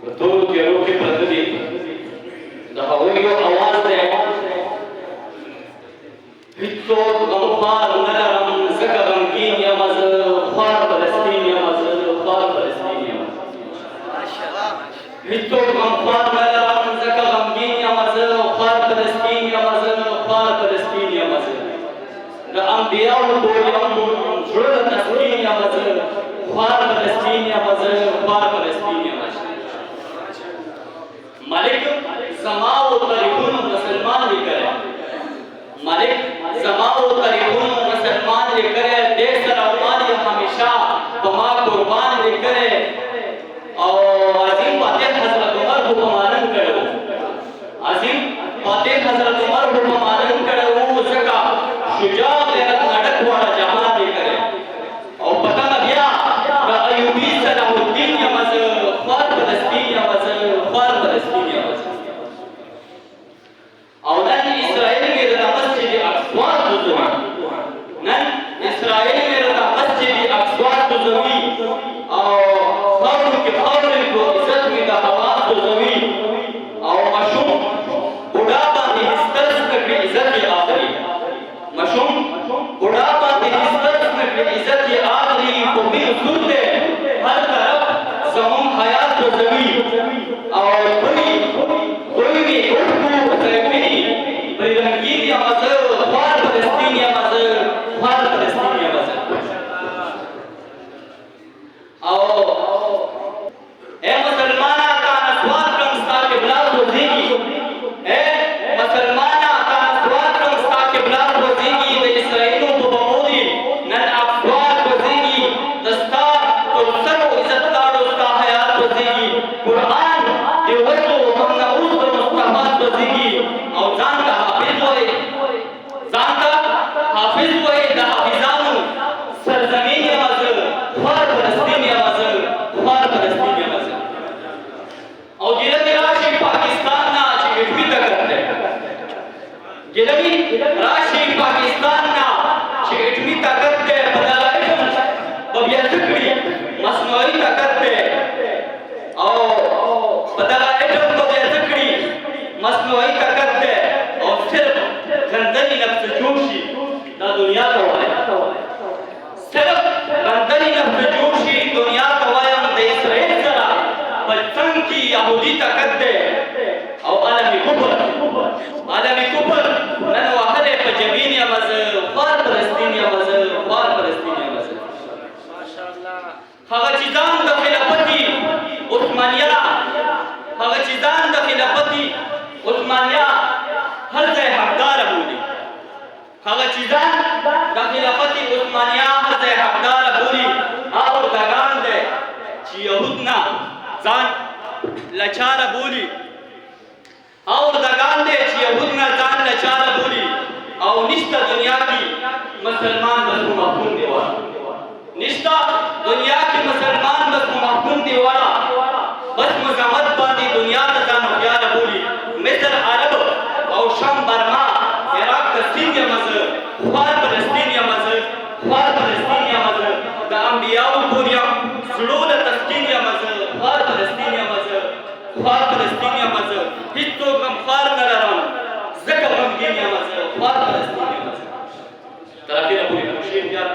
تورو تیارو کې پرته دي د هغوی یو اواز دی هیڅوک غمخوار نه لرم ځکه غمګین یم زه خوار فلسطین یم زه خوار فلسطین یم هیڅوک غمخوار نه لرم ځکه غمګین یم زه خوار فلسطین یم زه خوار فلسطین یم زه د انبیاوو ټول یم زړه د تسکین یم زه خوار فلسطین یم زه خوار فلسطین یم مالک زما و طریقون مسلمان لکره مالک زما و طریقون مسلمان لکره دے سرامان ہمیشہ بما قربان لکره او عظیم فاتح حضرت عمر کو بمانن کرو عظیم فاتح حضرت عمر کو بمانن کرو زکا شجاع غیرت نڈک والا جہان لکره او پتہ نبیا دا ایوبی صلاح الدین یمز خوار فلسطین یمز خوار فلسطین یمز او نن اسرائیل میں رضا مسجد اقصی تزوی نن اسرائیل میں رضا مسجد اقصی تزوی او خور کی خور کو عزت میں دا ہوا تزوی او مشوم بڑا باندې ہسترس میں عزت آخری مشوم بڑا باندې ہسترس میں عزت آخری کو بھی صورت ہر طرف زمون حیات تزوی او کوئی بھی رنگین یا مزر خوار فلسطین یا مزر خوار فلسطین یا مزر او اے مسلمانہ کا نسوار کرمستا کے بلاد روزیگی اے مسلمانہ کا نسوار کرمستا کے بلاد روزیگی دے اسرائیلوں کو بمودی نن افوار روزیگی دستار ترسر و عزت دار استا حیات روزیگی قرآن دے وجو ہم نعوذ و مستحبات روزیگی او جان کا حافظ ہوئے دا حافظانو سرزمین یا مزر خوار فلسطین یا مزر خوار فلسطین یا مزر او گلمی راشی پاکستان نا چی اٹھوی تکت دے گلمی راشی پاکستان نا چی اٹھوی تکت دے بدلائشم ببیا سکری مصنوعی تکت دے او بدلائشم ببیا سکری مصنوعی تکت دے او صرف گندنی نفس جوشی دا دنیا کا وایا صرف گندنی نفس جوشی دنیا کا وایا دے اسرائیل سرا بچن کی یہودی طاقت دے او عالمی کفر نن واحد پجبین یا مزر خوار فلسطین یا مزر خوار فلسطین یا مزر هغه چیزان د خلافتی عثمانیه هغه چیزان د خلافتی عثمانیه هر ځای حقدار بولی هغه چیزان د خلافت عثمانیه هر ځای حقدار بولی او دغان دے چې یهود نه ځان لچار بولی او دغان دے چې یهود نه ځان لچار بولی او نشته دنیا کی مسلمان بس مفهوم دی وړا نشته دنیا کی مسلمان بس مفهوم دی وړا بس مزامت باندې دنیا ته ځان خیال بولی مصر عرب او شام برما عراق فلسطین یا مزر خوار فلسطین یا مزر خوار فلسطین یا مزر دا انبیاء پوریا سلول تسکین یا مزر خوار فلسطین یا مزر خوار فلسطین یا مزر ہیچ تو غم خوار نلرم زکا غمگین یا مزر خوار فلسطین یا مزر تراخیر پوری خوشی اختیار